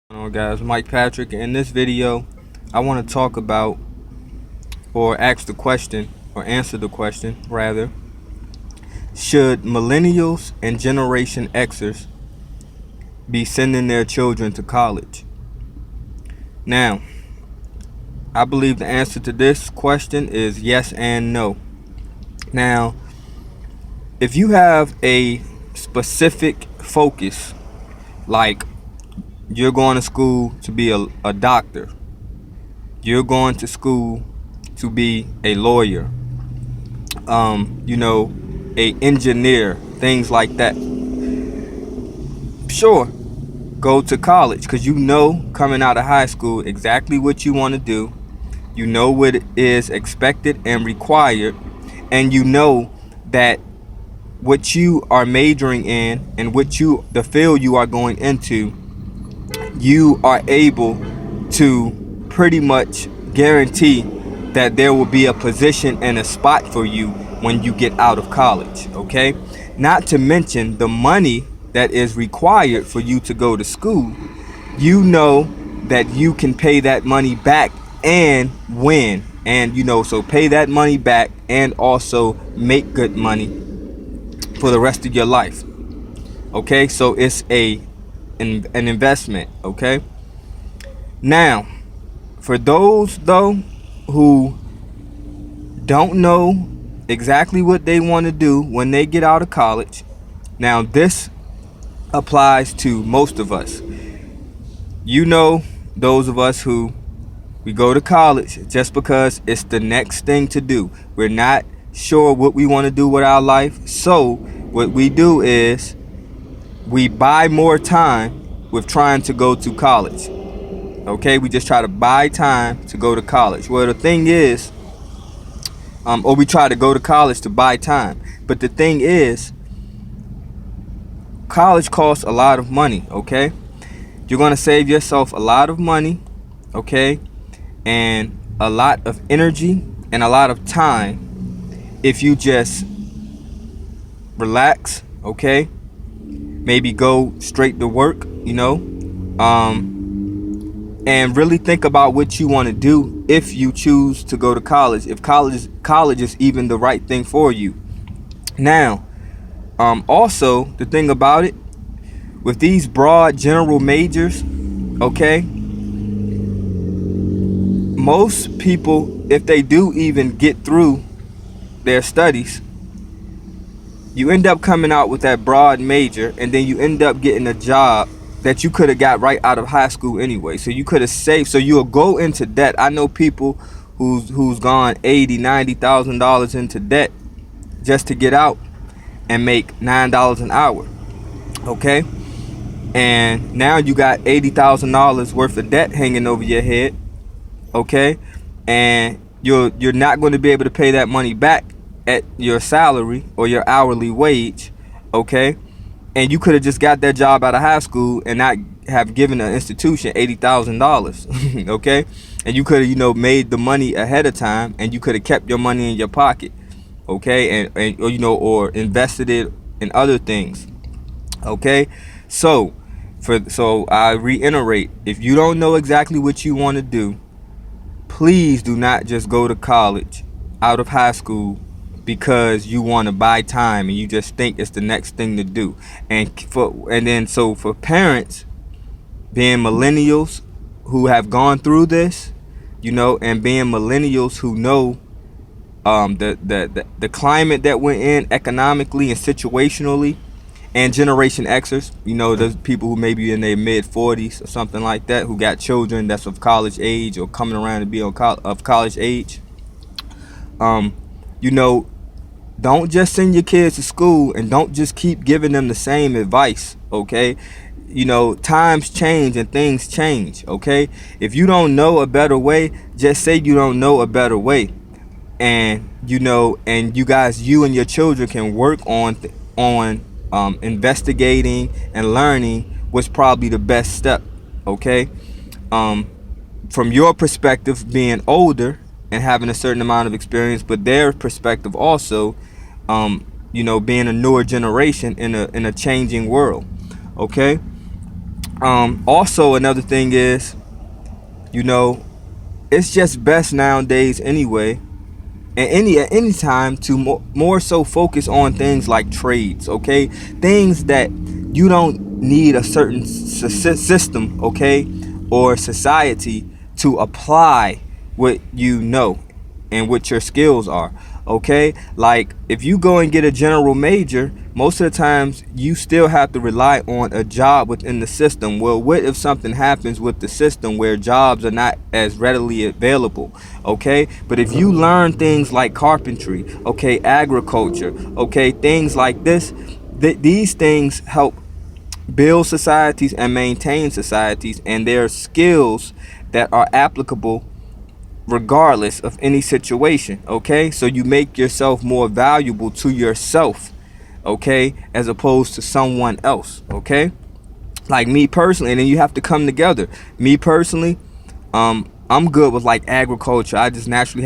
Guys, Mike Patrick. In this video I want to talk about, or ask the question, or answer the question rather, should millennials and Generation Xers be sending their children to college? Now, I believe the answer to this question is yes and no. Now, if you have a specific focus, like you're going to school to be a doctor, you're going to school to be a lawyer, a engineer, things like that, sure, go to college, because you know coming out of high school exactly what you want to do. You know what is expected and required, and you know that what you are majoring in and the field you are going into, you are able to pretty much guarantee that there will be a position and a spot for you when you get out of college, okay? Not to mention the money that is required for you to go to school. You know that you can pay that money back and win, and so pay that money back and also make good money for the rest of your life, okay? So it's an investment, okay? Now, for those though who don't know exactly what they want to do when they get out of college, now this applies to most of us. Those of us who we go to college just because it's the next thing to do. We're not sure what we want to do with our life, so what we do is we buy more time with trying to go to college, okay? We just try to buy time to go to college. Well, the thing is, or we try to go to college to buy time, but the thing is, college costs a lot of money, okay? You're going to save yourself a lot of money, okay, and a lot of energy and a lot of time if you just relax, okay? Maybe go straight to work, and really think about what you want to do if you choose to go to college, if college is even the right thing for you. Now, also, the thing about it, with these broad general majors, okay, most people, if they do even get through their studies, you end up coming out with that broad major, and then you end up getting a job that you could have got right out of high school anyway. So you could have saved, so you'll go into debt. I know people who's gone $80,000-$90,000 into debt just to get out and make $9 an hour, okay? And now you got $80,000 worth of debt hanging over your head, okay? And you're not going to be able to pay that money back at your salary or your hourly wage, okay? And you could have just got that job out of high school and not have given an institution $80,000, okay? And you could have, made the money ahead of time, and you could have kept your money in your pocket, okay? Or invested it in other things, okay? So I reiterate, if you don't know exactly what you want to do, please do not just go to college out of high school because you want to buy time and you just think it's the next thing to do. So for parents, being millennials who have gone through this, and being millennials who know the climate that we're in economically and situationally, and Generation Xers, those people who may be in their mid-40s or something like that, who got children that's of college age or coming around to be of college age, don't just send your kids to school and don't just keep giving them the same advice, okay? Times change and things change, okay? If you don't know a better way, just say you don't know a better way. And, and you and your children can work on investigating and learning what's probably the best step, okay? From your perspective, being older and having a certain amount of experience, but their perspective also, being a newer generation in a changing world, okay? Also, another thing is, you know, it's just best nowadays anyway, and at any time, to more so focus on things like trades, okay? Things that you don't need a certain system, okay, or society to apply what you know and what your skills are, okay? Like if you go and get a general major, most of the times you still have to rely on a job within the system. Well, what if something happens with the system where jobs are not as readily available, okay? But if you learn things like carpentry, okay, agriculture, okay, things like this, these things help build societies and maintain societies, and they're skills that are applicable regardless of any situation, okay? So you make yourself more valuable to yourself, okay, as opposed to someone else, okay? Like me personally, and then you have to come together. Me personally, I'm good with like agriculture. I just naturally have